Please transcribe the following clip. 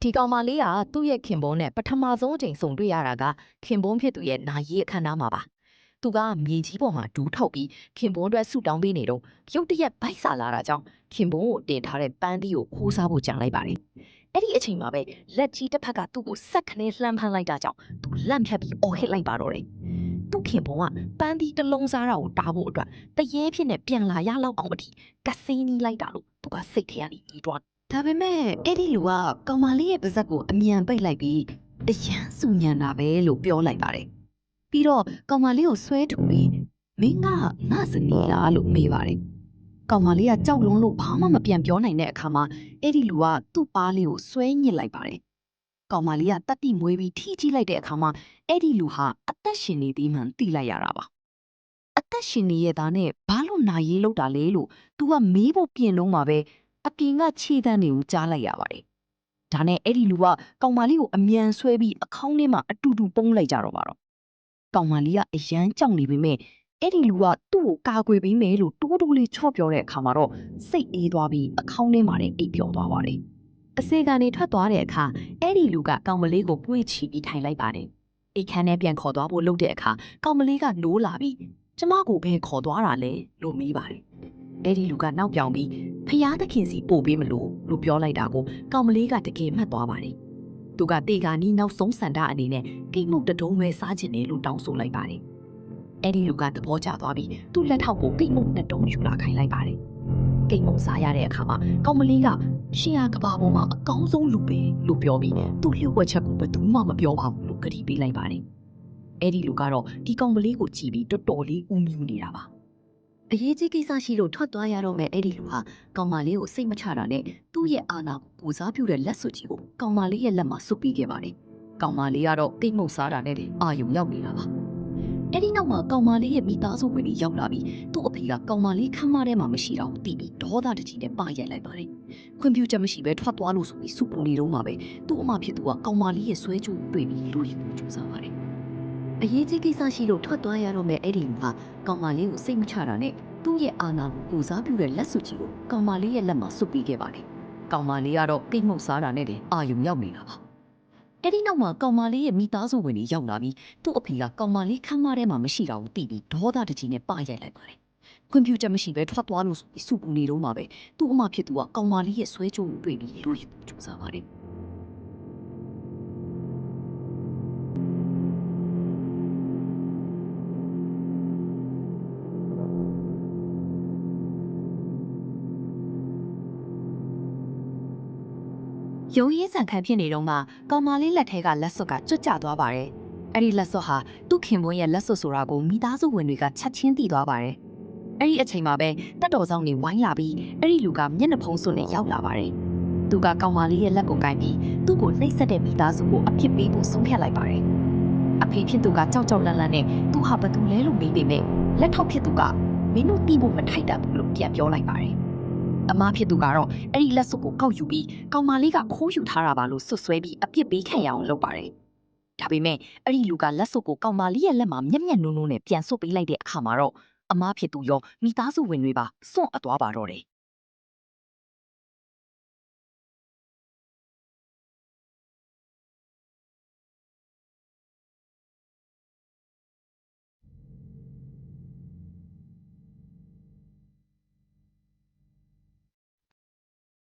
ဒီကောင်မလေးကသူ့ရဲ့ခင်ပွန်းနဲ့ပထမဆုံးအချိန်ဆုံတွေ့ရတာကခင်ပွန်းဖြစ်သူရဲ့နာရီအခမ်းအနားမှာပါသူကမြေကြီးပေါ်မှာဒူးထောက်ပြီးခင်ပွန်းအတွက်ဆူတောင်းပေးနေတော့ရုတ်တရက်ဗိုက်စာလာတာကြောင့်ခင်ပွန်းကိုတင်ထားတဲ့ပန်းသီးကိုခိုးစားဖို့ကြံလိုက်ပါတယ်အဲ့ဒီအချိန်မှာပဲလက်ကြီးတစ်ဖက်ကသူ့ကိုဆက်ခနဲလှမ်းဖမ်းလိုက်တာကြောင့်သူလန့်ဖြတ်ပြီးအော်ဟစ်လိုက်ပါတော့တယ်သူ့ခင်ပွန်းကပန်းသီးတစ်လုံးစားတာကိုတားဖို့အတွက်တရေဖြစ်နဲ့ပြန်လာရလောက်အောင်အထိကစိန်းနီးလိုက်တာလို့သူကစိတ်ထဲကနေပြီးတော့ဒါပေမဲ့အဲ့ဒီလူကကောင်မလေးရဲ့ပါဇက်ကိုအမြန်ပိတ်လိုက်ပြီးအရန်စူညံတာပဲလို့ပြောလိုက်ပါတယ်။ပြီးတော့ကောင်မလေးကိုဆွဲထုတ်ပြီးမင်းကငါဇနီးလားလို့မေးပါတယ်။ကောင်မလေးကကြောက်လွန်းလို့ဘာမှမပြန်ပြောနိုင်တဲ့အခါမှာအဲ့ဒီလူကသူ့ပါးလေးကိုဆွဲညစ်လိုက်ပါတယ်။ကောင်မလေးကတတ်တိမွေးပြီးထိကြည့်လိုက်တဲ့အခါမှာအဲ့ဒီလူဟာအသက်ရှင်နေသေးမှန်သိလိုက်ရတာပါ။အသက်ရှင်နေရတာနဲ့ဘာလို့နာရေးလောက်တာလဲလို့သူကမေးဖို့ပြင်တော့မှာပဲအပြင်ကခြေတန်းတွေကိုကြားလိုက်ရပါတယ်။ဒါနဲ့အဲ့ဒီလူကကောင်မလေးကိုအမြန်ဆွဲပြီးအခေါင်းထဲမှာအတူတူပုံးလိုက်ကြတော့ပါတော့။ကောင်မလေးကအရန်ကြောက်နေပေမဲ့အဲ့ဒီလူကသူ့ကိုကာကွယ်ပေးမယ်လို့တိုးတိုးလေးချော့ပြောတဲ့အခါမှာတော့စိတ်အေးသွားပြီးအခေါင်းထဲမှာအိပ်ပျော်သွားပါတယ်။အစေကနေထွက်သွားတဲ့အခါအဲ့ဒီလူကကောင်မလေးကိုပွေ့ချီပြီးထိုင်လိုက်ပါတယ်။အိတ်ခမ်းထဲပြန်ခေါ်သွားဖို့လုပ်တဲ့အခါကောင်မလေးကနိုးလာပြီးကျမကိုဘယ်ခေါ်သွားတာလဲလို့မေးပါတယ်။အဲ့ဒီလူကနောက်ပြောင်ပြီးဖျားသခင်စီပို့ပေးမလို့ပြောလိုက်တာကိုကောင်မလေးကတကယ်မှတ်သွားပါတယ်။သူကတေကာနီးနောက်ဆုံးစန္ဒအနေနဲ့ကိတ်မုတ်တတုံးပဲစားချင်တယ်လို့တောင်းဆိုလိုက်ပါတယ်။အဲ့ဒီလူကသဘောကျသွားပြီးသူ့လက်ထောက်ကိုကိတ်မုတ်နှစ်တုံးယူလာခိုင်းလိုက်ပါတယ်။ကိတ်မုတ်စားရတဲ့အခါမှာကောင်မလေးကရှင်ရကဘာပေါ်မှာအကောင်းဆုံးလူပဲလို့ပြောပြီးသူ့လျှို့ဝှက်ချက်ကိုဘယ်သူမှမပြောပါဘူးလို့ကတိပေးလိုက်ပါတယ်။အဲ့ဒီလူကတော့ဒီကောင်မလေးကိုကြည့်ပြီးတော်တော်လေးဦးမြူနေတာပါ။အရေးကြီးကိစ္စရှိလို့ထွက်သွားရတော့မယ်အဲ့ဒီလူဟာကောင်မလေးကိုစိတ်မချတာနဲ့သူ့ရဲ့အာဏာကိုကိုစားပြုတဲ့လက်စွပ်ကြီးကိုကောင်မလေးရဲ့လက်မှာစွပ်ပြီးခဲ့ပါတယ်။ကောင်မလေးကတော့တိတ်မှုတ်စားတာနဲ့အာယုံရောက်နေတာပါ။အဲ့ဒီနောက်မှာကောင်မလေးရဲ့မိသားစုဝင်တွေရောက်လာပြီးသူ့အဖေကကောင်မလေးခမ်းမထဲမှာမရှိတော့တီးပြီးဒေါသတကြီးနဲ့ပရိုက်လိုက်ပါတယ်။ခွင့်ပြုချက်မရှိဘဲထွက်သွားလို့ဆိုပြီးစုပူနေတော့မှာပဲသူ့အမဖြစ်သူကကောင်မလေးရဲ့ဆွဲကြိုးတွေ့ပြီးလူတွေကိုကြိုးစားပါတယ်။အရေးကြီးကိစ္စရှိလို့ထွက်သွားရတော့မယ်အဲ့ဒီလူဟာကောင်မလေးကိုစိတ်မချတာနဲ့သူ့ရဲ့အာဏာကိုကိုစားပြုတဲ့လက်စွပ်ကြီးကိုကောင်မလေးရဲ့လက်မှာစွပ်ပြီးခဲ့ပါတယ်။ကောင်မလေးကတော့တိတ်မှုတ်စားတာနဲ့အာယုံရောက်နေတာပါ။အဲ့ဒီနောက်မှာကောင်မလေးရဲ့မိသားစုဝင်တွေရောက်လာပြီးသူ့အဖေကကောင်မလေးခမ်းမထဲမှာမရှိတော့ဘူးတီးပြီးဒေါသတကြီးနဲ့ပရိုက်လိုက်ပါတယ်။ခွင့်ပြုချက်မရှိဘဲထွက်သွားလို့ဆိုပြီးစုပူနေတော့မှာပဲသူ့အမဖြစ်သူကကောင်မလေးရဲ့ဆွဲကြိုးကိုတွေ့ပြီးလူတွေကိုကြိုးစားပါတယ်။ရုံးရင်းဆန်ခံဖြစ်နေတော့မှကောင်မလေးလက်ထဲကလက်စွပ်ကကျွတ်ကျသွားပါတယ်။အဲ့ဒီလက်စွပ်ဟာသူ့ခင်ပွန်းရဲ့လက်စွပ်ဆိုတာကိုမိသားစုဝင်တွေကချက်ချင်းသိသွားပါတယ်။အဲ့ဒီအချိန်မှာပဲတက်တော်ဆောင်တွေဝိုင်းလာပြီးအဲ့ဒီလူကမျက်နှာဖုံးစွပ်နဲ့ရောက်လာပါတယ်။သူကကောင်မလေးရဲ့လက်ကိုကိုင်ပြီးသူ့ကိုနှိပ်စက်တဲ့မိသားစုကိုအပြစ်ပေးဖို့ဆုံးဖြတ်လိုက်ပါတယ်။အဖေဖြစ်သူကကြောက်ကြောက်လန့်လန့်နဲ့သူဟာဘာတူလဲလို့မေးပေမဲ့လက်ထောက်ဖြစ်သူကမင်းတို့တီးဖို့မထိုက်တတ်ဘူးလို့ပြန်ပြောလိုက်ပါတယ်။အမဖြစ်သူကတော့အဲ့ဒီလက်စွပ်ကိုကောက်ယူပြီးကောင်မလေးကခိုးယူထားတာပါလို့ဆွဆွဲပြီးအပြစ်ပေးခံရအောင်လုပ်ပါတယ်။ဒါပေမဲ့အဲ့ဒီလူကလက်စွပ်ကိုကောင်မလေးရဲ့လက်မှာမျက်မျက်နှုံးနှုံးနဲ့ပြန်ဆွတ်ပေးလိုက်တဲ့အခါမှာတော့အမဖြစ်သူရောမိသားစုဝင်တွေပါစွန့်အပ်သွားပါတော့တယ်